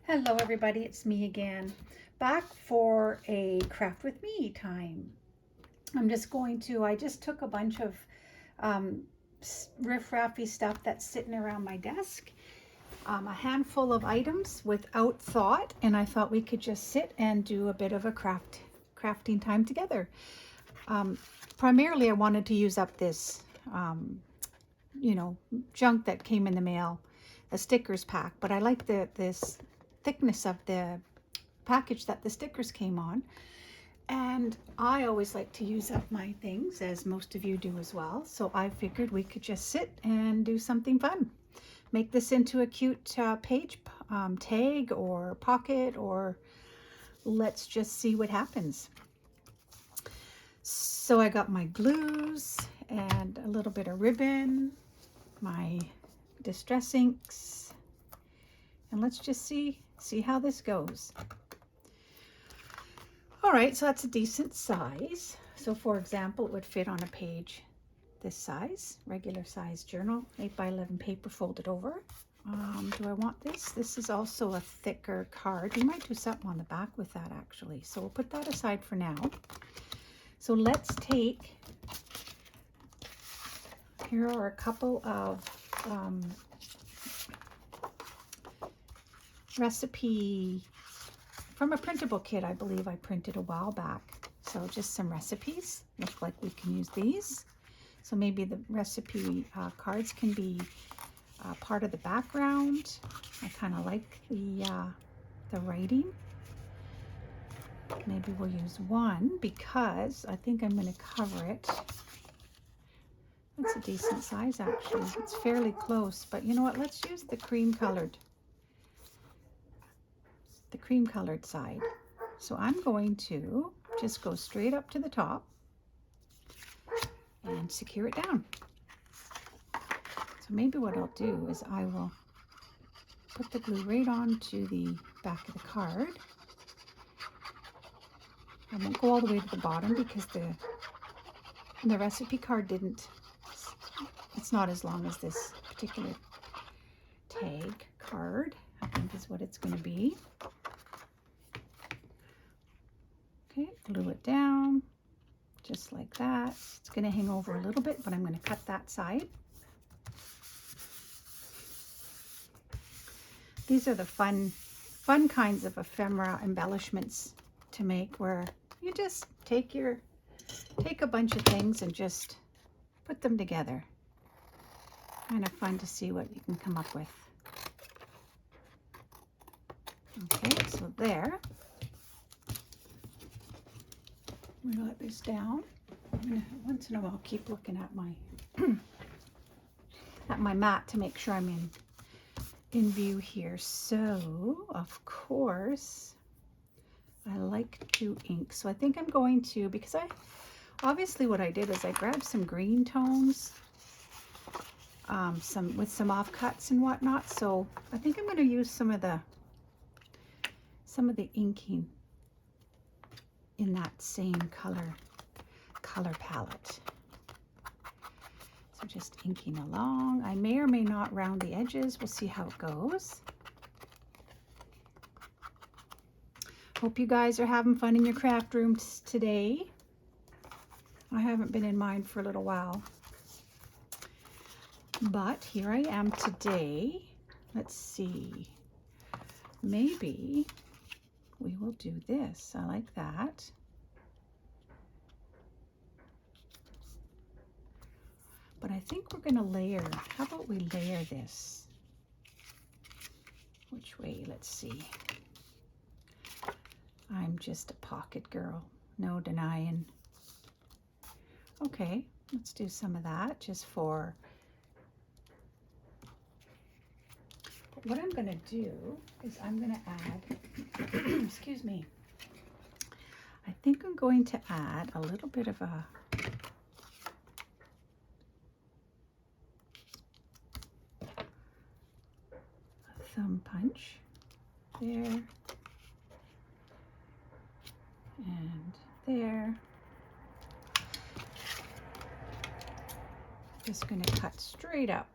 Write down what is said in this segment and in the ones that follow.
Hello everybody, it's me again, back for a craft with me time. I just took a bunch of riff-raffy stuff that's sitting around my desk, a handful of items without thought, and I thought we could just sit and do a bit of a crafting time together. Primarily I wanted to use up this, junk that came in the mail, a stickers pack, but I like this thickness of the package that the stickers came on, and I always like to use up my things, as most of you do as well. So I figured we could just sit and do something fun, make this into a cute page tag or pocket, or let's just see what happens. So I got my glues and a little bit of ribbon, my distress inks, and let's just see how this goes. All right, so that's a decent size. So for example, it would fit on a page this size, regular size journal, 8x11 paper folded over. Do I want this? This is also a thicker card. We might do something on the back with that actually. So we'll put that aside for now. So let's take, here are a couple of recipe from a printable kit I believe I printed a while back. So just some recipes. Look like we can use these. So maybe the recipe cards can be part of the background. I kind of like the writing. Maybe we'll use one because I think I'm going to cover it. That's a decent size actually. It's fairly close, but you know what? Let's use the cream colored side. So I'm going to just go straight up to the top and secure it down. So maybe what I'll do is I will put the glue right onto the back of the card. I won't go all the way to the bottom because the recipe card it's not as long as this particular tag card, I think is what it's going to be. Okay, glue it down just like that. It's going to hang over a little bit, but I'm going to cut that side. These are the fun kinds of ephemera embellishments to make, where you just take a bunch of things and just put them together. Kind of fun to see what you can come up with. Okay, so there. I'm gonna let this down. I'm gonna once in a while keep looking at my at my mat to make sure I'm in view here. So of course I like to ink. So I think I'm going to, because obviously what I did is I grabbed some green tones, with some offcuts and whatnot. So I think I'm going to use some of the inking in that same color palette. So just inking along. I may or may not round the edges. We'll see how it goes. Hope you guys are having fun in your craft rooms today. I haven't been in mine for a little while, but here I am today. Let's see, maybe we will do this. I like that. But I think we're gonna layer. How about we layer this? Which way? Let's see. I'm just a pocket girl, no denying. Okay, let's do some of that just for. But what I'm gonna do is I'm gonna add, excuse me, I think I'm going to add a little bit of a thumb punch there and there. Just going to cut straight up.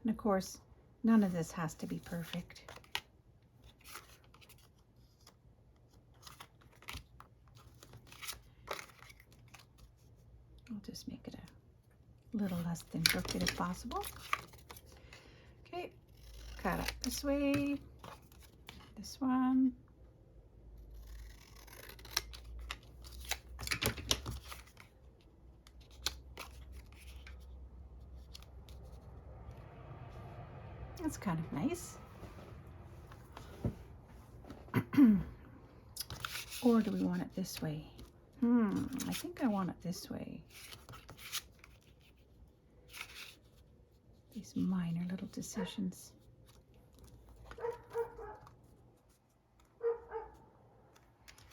And of course, None of this has to be perfect. I'll just make it a little less than crooked if possible. Okay, cut it this way, this one. That's kind of nice. Or do we want it this way? I think I want it this way. These minor little decisions.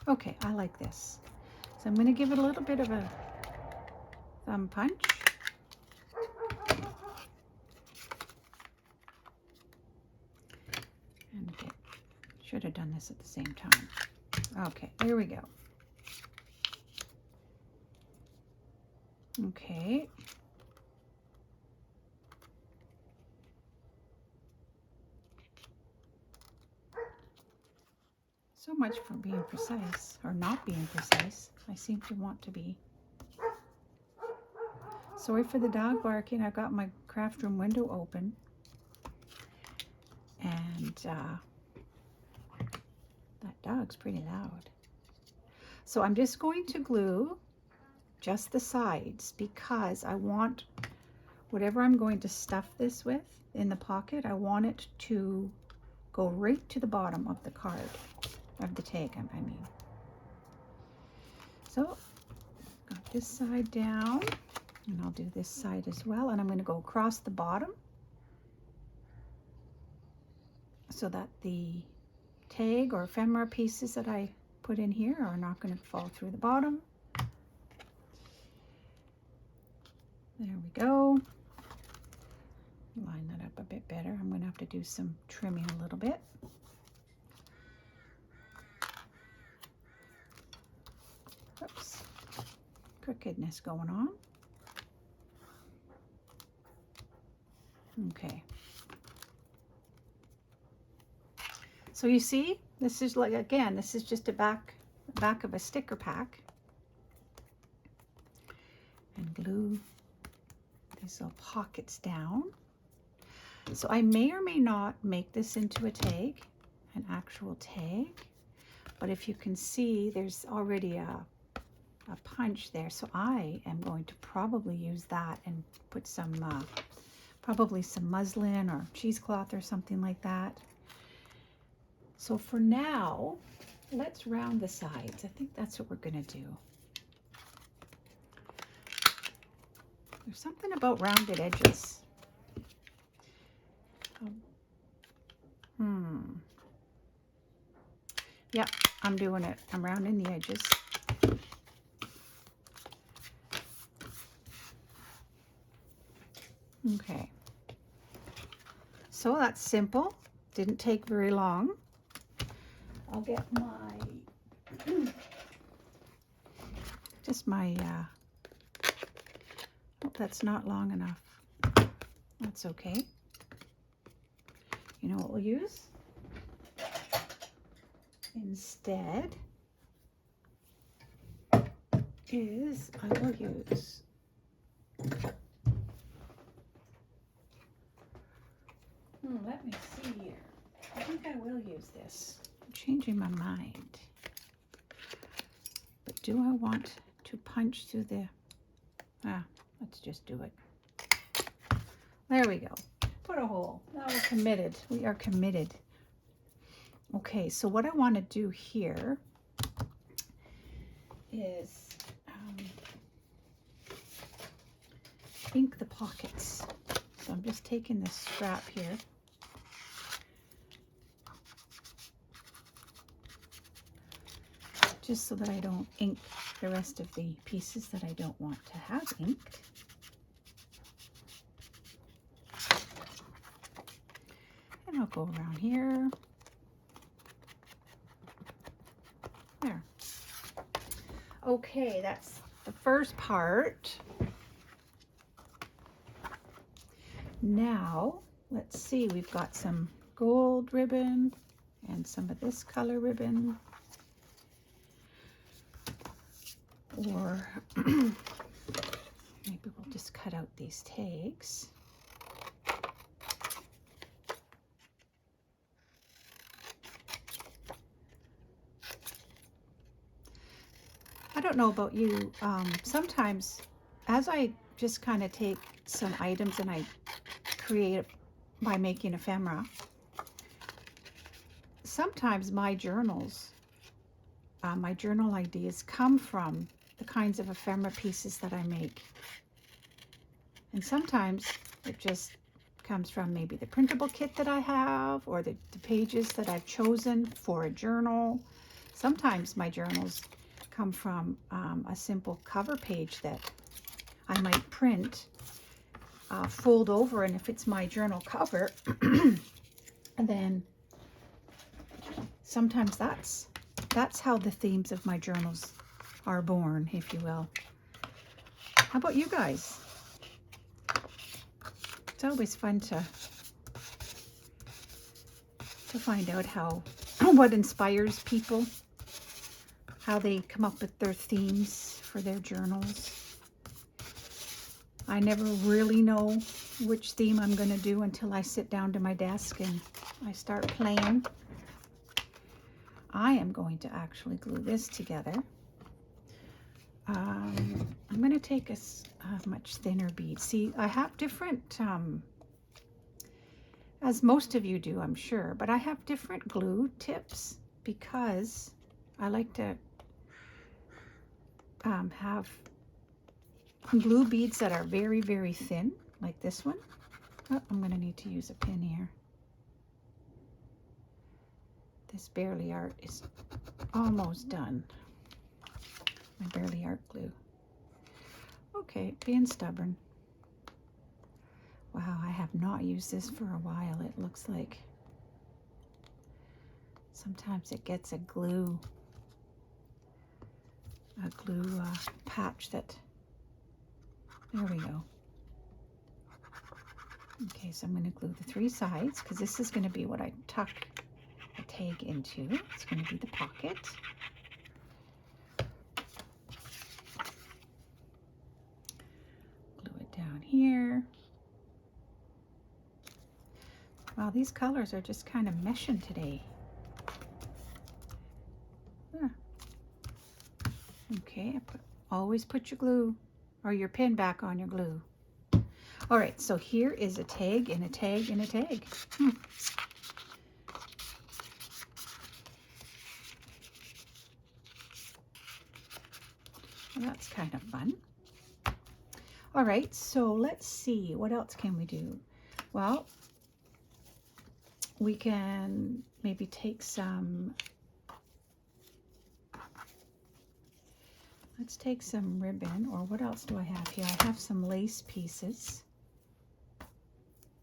Okay, I like this. So I'm going to give it a little bit of a thumb punch. And okay, should have done this at the same time. Okay, there we go. Okay. So much for being precise, or not being precise. I seem to want to be. Sorry for the dog barking. I've got my craft room window open. And that dog's pretty loud. So I'm just going to glue just the sides because I want whatever I'm going to stuff this with in the pocket, I want it to go right to the bottom of the card, of the tag, I mean. So, got this side down, and I'll do this side as well, and I'm going to go across the bottom so that the tag or ephemera pieces that I put in here are not going to fall through the bottom. There we go. Line that up a bit better. I'm going to have to do some trimming a little bit. Oops. Crookedness going on. Okay. So you see, this is like, again, this is just a back of a sticker pack. And glue these little pockets down. So I may or may not make this into a tag, an actual tag, but if you can see, there's already a punch there. So I am going to probably use that and put some, probably some muslin or cheesecloth or something like that. So for now, let's round the sides. I think that's what we're gonna do. There's something about rounded edges. Yep, I'm doing it. I'm rounding the edges. Okay. So that's simple. Didn't take very long. I'll get my, just my, oh, that's not long enough. That's okay. You know what we'll use? Instead is I will use let me see here. I think I will use this. I'm changing my mind. But do I want to punch through the let's just do it. There we go. Put a hole. Now we're committed. We are committed. Okay, so what I want to do here is ink the pockets. So I'm just taking this scrap here. Just so that I don't ink the rest of the pieces that I don't want to have inked. And I'll go around here. There. Okay, that's the first part. Now let's see, we've got some gold ribbon and some of this color ribbon. Or maybe we'll just cut out these tags. I don't know about you, sometimes as I just kind of take some items and I create by making ephemera, sometimes my journals, my journal ideas come from the kinds of ephemera pieces that I make. And sometimes it just comes from maybe the printable kit that I have, or the pages that I've chosen for a journal. Sometimes my journals come from a simple cover page that I might print, fold over, and if it's my journal cover, and then sometimes that's how the themes of my journals are born, if you will. How about you guys? It's always fun to find out what inspires people, how they come up with their themes for their journals. I never really know which theme I'm going to do until I sit down to my desk and I start playing. I am going to actually glue this together. I'm going to take a much thinner bead. See, I have different, as most of you do, I'm sure, but I have different glue tips because I like to have glue beads that are very, very thin, like this one. Oh, I'm going to need to use a pin here. This Bearly Art is almost done. My Bearly Art glue. Okay, being stubborn. Wow, I have not used this for a while. It looks like sometimes it gets a glue patch that, there we go. Okay, so I'm going to glue the 3 sides because this is going to be what I tuck a tag into. It's going to be the pocket. Glue it down here. Wow, these colors are just kind of meshing today. Yeah. Okay, always put your glue or your pin back on your glue. All right, so here is a tag and a tag and a tag. Well, that's kind of fun. All right, so let's see, what else can we do? Well, we can maybe take some, let's take some ribbon, or what else do I have here? I have some lace pieces.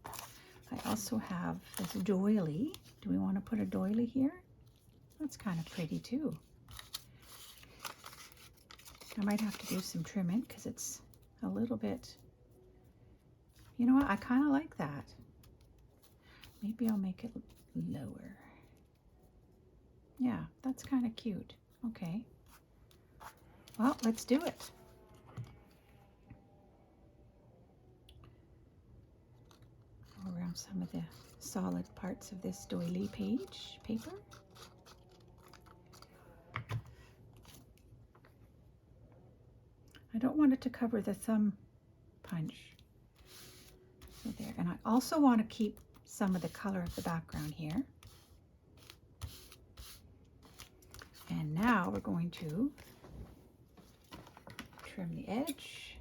I also have this doily. Do we want to put a doily here? That's kind of pretty too. I might have to do some trimming because it's a little bit, you know what, I kind of like that. Maybe I'll make it lower. Yeah, that's kind of cute. Okay. Well, let's do it. Go around some of the solid parts of this doily page paper. I don't want it to cover the thumb punch. So there, and I also want to keep some of the color of the background here. And now we're going to trim the edge.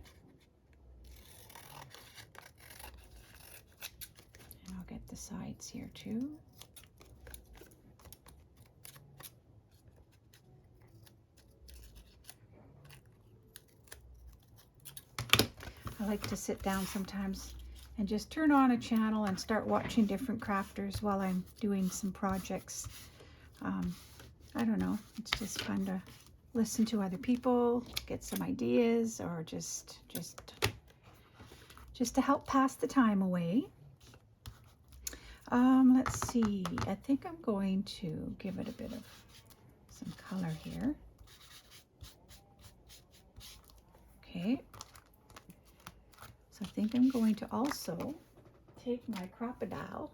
And I'll get the sides here too. I like to sit down sometimes and just turn on a channel and start watching different crafters while I'm doing some projects. I don't know, it's just fun to listen to other people, get some ideas, or just to help pass the time away. Let's see. I think I'm going to give it a bit of some color here. Okay. So I think I'm going to also take my crocodile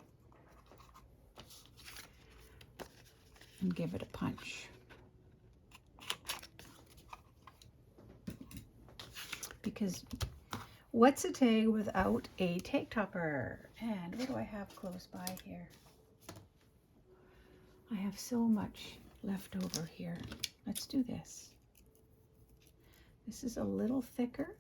and give it a punch. Because what's a tag without a tag topper? And what do I have close by here? I have so much left over here. Let's do this. This is a little thicker.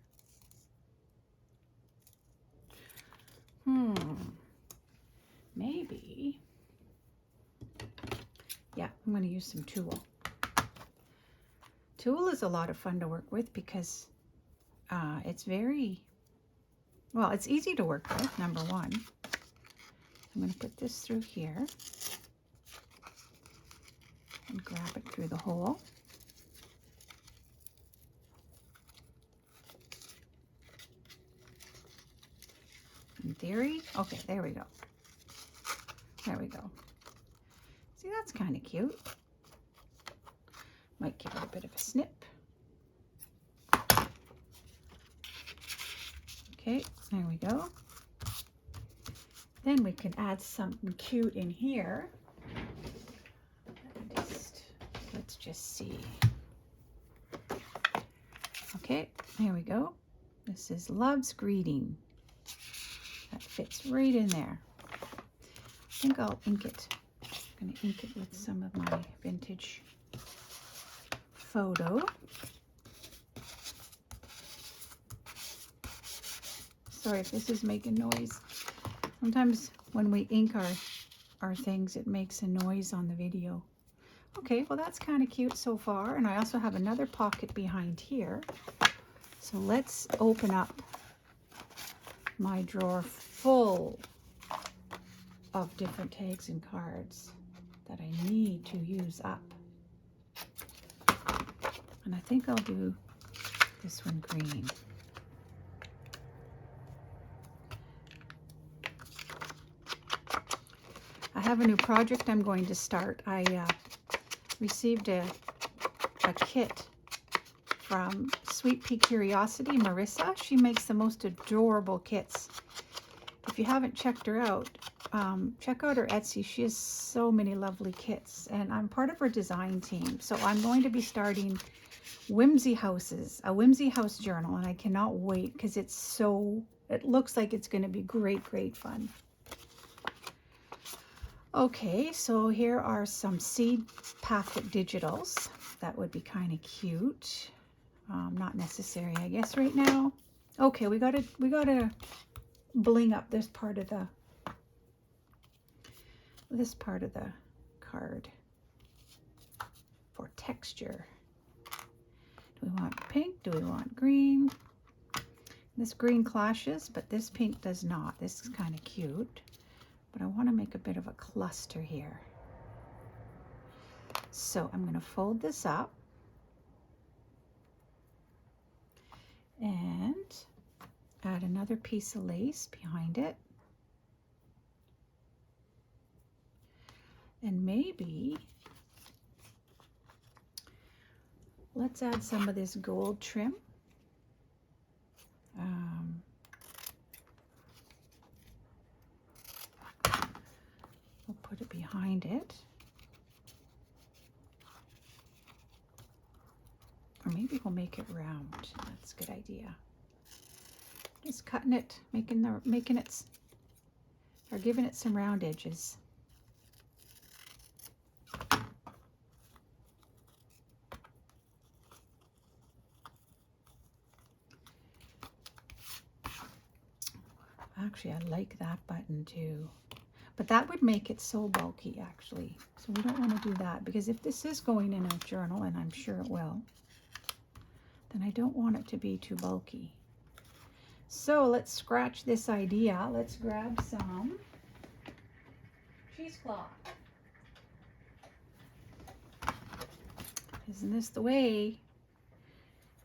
Maybe. Yeah, I'm going to use some tulle. Tulle is a lot of fun to work with because it's very, well, it's easy to work with, number one. I'm going to put this through here and grab it through the hole. In theory, okay, there we go. There we go. See, that's kind of cute. Might give it a bit of a snip. Okay, there we go. Then we can add something cute in here. Let's just see. Okay, there we go. This is Love's Greeting. That fits right in there. I think I'll ink it. I'm going to ink it with some of my vintage photo. Sorry if this is making noise. Sometimes when we ink our things, it makes a noise on the video. Okay, well that's kind of cute so far. And I also have another pocket behind here. So let's open up my drawer full of different tags and cards that I need to use up. And I think I'll do this one green. I have a new project I'm going to start. I received a kit from Sweet Pea Curiosity, Marissa. She makes the most adorable kits. If you haven't checked her out, check out her Etsy. She has so many lovely kits, and I'm part of her design team. So I'm going to be starting Whimsy Houses, a Whimsy House journal, and I cannot wait because it looks like it's going to be great fun. Okay, so here are some seed packet digitals. That would be kind of cute. Not necessary, I guess, right now. Okay, we gotta bling up this part of the card for texture. Do we want pink? Do we want green? This green clashes, but this pink does not. This is kind of cute, but I want to make a bit of a cluster here. So I'm going to fold this up and add another piece of lace behind it. And maybe let's add some of this gold trim. We'll put it behind it. Or maybe we'll make it round. That's a good idea. Just cutting it, giving it some round edges. Actually, I like that button too. But that would make it so bulky, actually. So we don't want to do that, because if this is going in a journal, and I'm sure it will, then I don't want it to be too bulky. So let's scratch this idea. Let's grab some cheesecloth. Isn't this the way?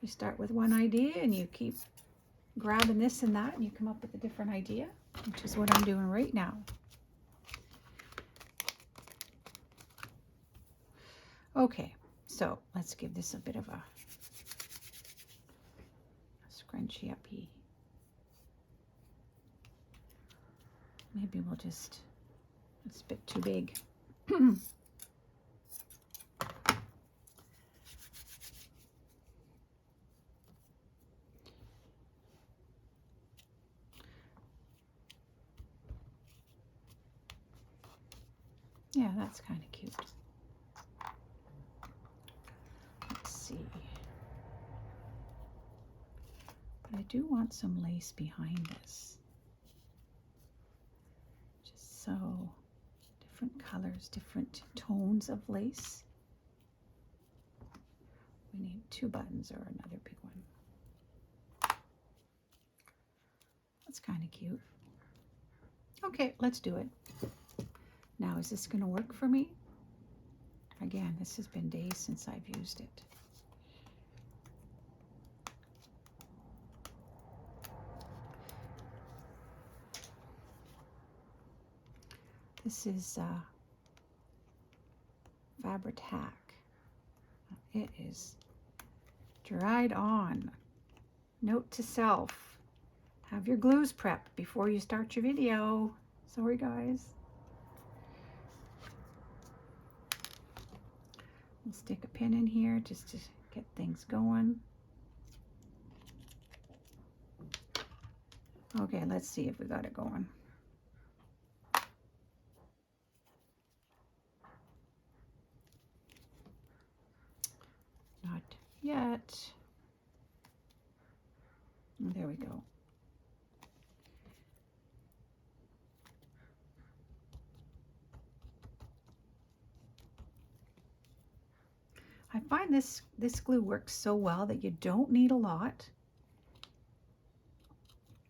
You start with one idea and you keep grabbing this and that and you come up with a different idea, which is what I'm doing right now. Okay, so let's give this a bit of a scrunchy uppy. Maybe we'll just, it's a bit too big. Yeah, that's kind of cute. Let's see. But I do want some lace behind this. Just so different colors, different tones of lace. We need 2 buttons or another big one. That's kind of cute. Okay, let's do it. Now, is this going to work for me? Again, this has been days since I've used it. This is Fabri-Tac. It is dried on. Note to self, have your glues prepped before you start your video. Sorry, guys. We'll stick a pin in here just to get things going. Okay, let's see if we got it going. Not yet. Oh, there we go. I find this glue works so well that you don't need a lot.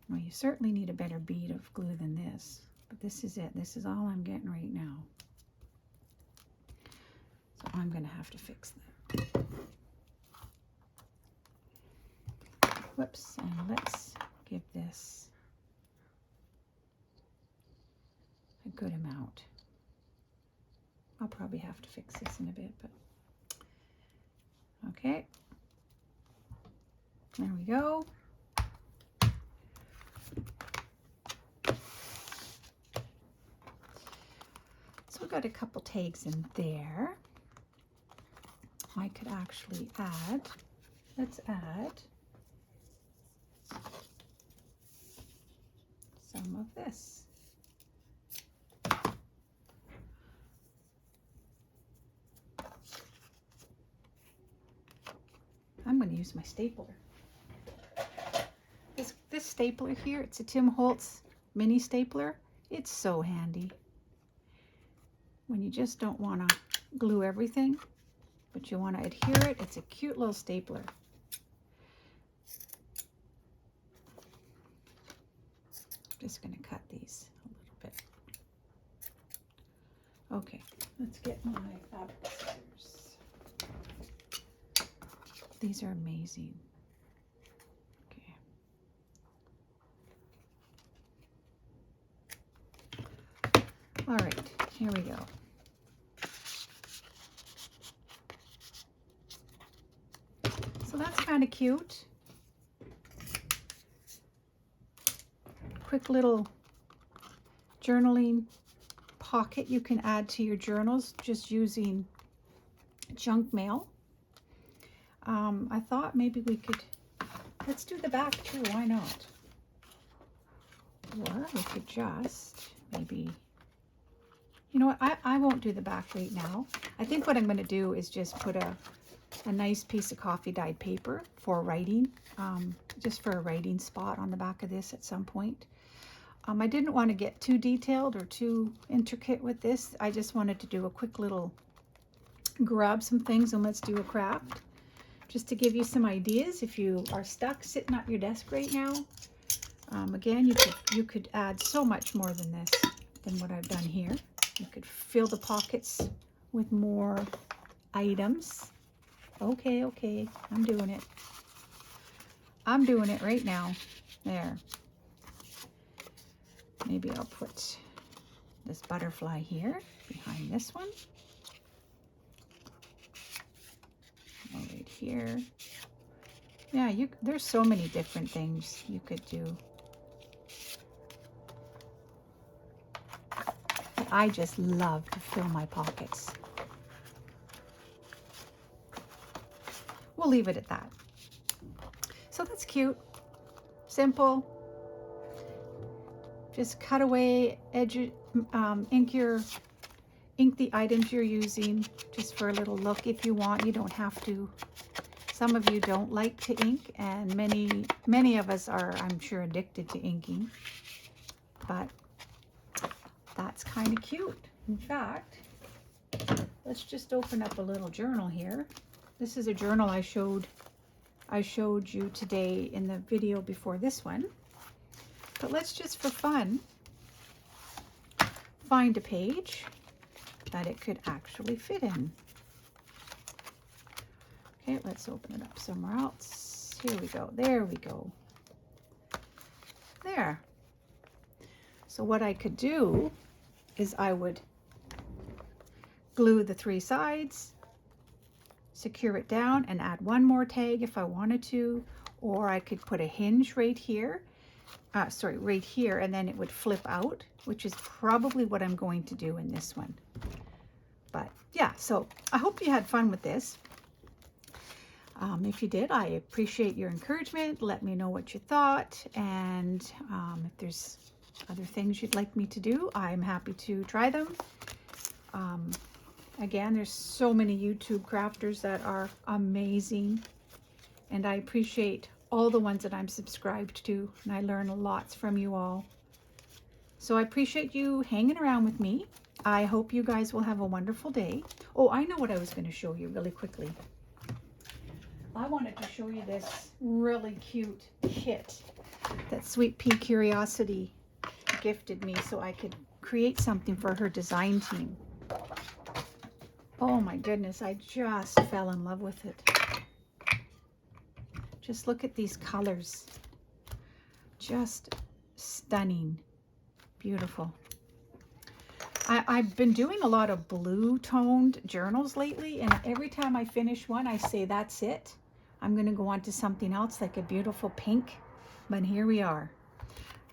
Well, you certainly need a better bead of glue than this, but this is it. This is all I'm getting right now. So I'm going to have to fix that. Whoops, and let's give this a good amount. I'll probably have to fix this in a bit, but okay. There we go. So we've got a couple tags in there. I could actually add, let's add some of this. I'm going to use my stapler. This stapler here, it's a Tim Holtz mini stapler. It's so handy when you just don't want to glue everything, but you want to adhere it. It's a cute little stapler. I'm just going to cut these a little bit. Okay, let's get my fabric scissors. These are amazing. Okay. All right, here we go. So that's kind of cute. Quick little journaling pocket you can add to your journals just using junk mail. I thought maybe we could, let's do the back too, why not? Or we could just maybe, you know what, I won't do the back right now. I think what I'm going to do is just put a nice piece of coffee dyed paper for writing, just for a writing spot on the back of this at some point. I didn't want to get too detailed or too intricate with this. I just wanted to do a quick little grab some things and let's do a craft. Just to give you some ideas if you are stuck sitting at your desk right now. Again, you could add so much more than this, than what I've done here. You could fill the pockets with more items. Okay, okay, I'm doing it. I'm doing it right now. There. Maybe I'll put this butterfly here behind this one. here. Yeah, there's so many different things you could do. I just love to fill my pockets. We'll leave it at that. So that's cute, simple. Just cut away, ink the items you're using just for a little look if you want. You don't have to. Some of you don't like to ink, and many of us are, I'm sure, addicted to inking. But that's kind of cute. In fact, let's just open up a little journal here. This is a journal I showed you today in the video before this one. But let's just, for fun, find a page that it could actually fit in. Okay, let's open it up somewhere else. Here we go. There we go. There. So what I could do is I would glue the 3 sides, secure it down, and add one more tag if I wanted to, or I could put a hinge right here. Right here, and then it would flip out, which is probably what I'm going to do in this one. But yeah, so I hope you had fun with this. If you did, I appreciate your encouragement. Let me know what you thought, and if there's other things you'd like me to do, I'm happy to try them. Again, there's so many YouTube crafters that are amazing, and I appreciate all the ones that I'm subscribed to, and I learn lots from you all. So I appreciate you hanging around with me. I hope you guys will have a wonderful day. Oh, I know what I was going to show you really quickly. I wanted to show you this really cute kit that Sweet Pea Curiosity gifted me so I could create something for her design team. Oh my goodness, I just fell in love with it. Just look at these colors. Just stunning. Beautiful. I've been doing a lot of blue-toned journals lately, and every time I finish one, I say, that's it. I'm going to go on to something else, like a beautiful pink. But here we are.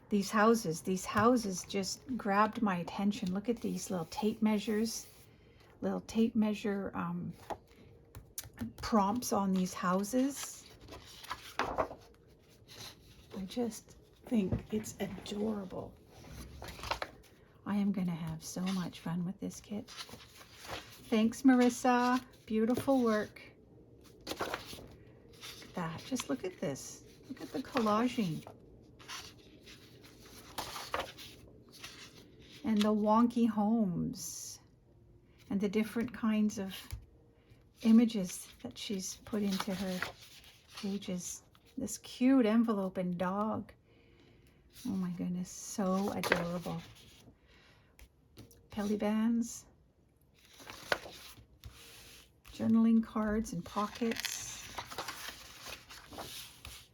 These houses just grabbed my attention. Look at these little tape measures. Little tape measure prompts on these houses. I just think it's adorable. I am going to have so much fun with this kit. Thanks, Marissa. Beautiful work. Look at that. Just look at this. Look at the collaging. And the wonky homes. And the different kinds of images that she's put into her pages. This cute envelope and dog. Oh my goodness, so adorable. Pelly bands. Journaling cards and pockets.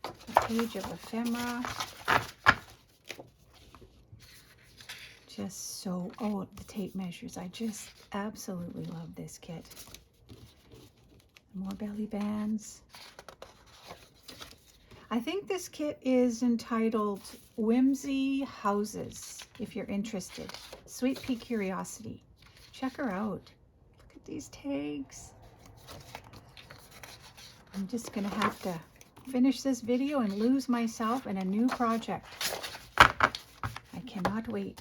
A page of ephemera. Just so, oh, the tape measures. I just absolutely love this kit. More belly bands. I think this kit is entitled Whimsy Houses, if you're interested. Sweet Pea Curiosity. Check her out. Look at these tags. I'm just going to have to finish this video and lose myself in a new project. I cannot wait.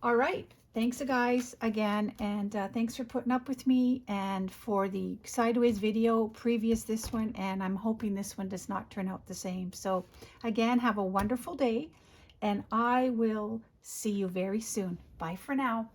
All right. Thanks, guys, again, and thanks for putting up with me and for the sideways video previous this one, and I'm hoping this one does not turn out the same. So again, have a wonderful day, and I will see you very soon. Bye for now.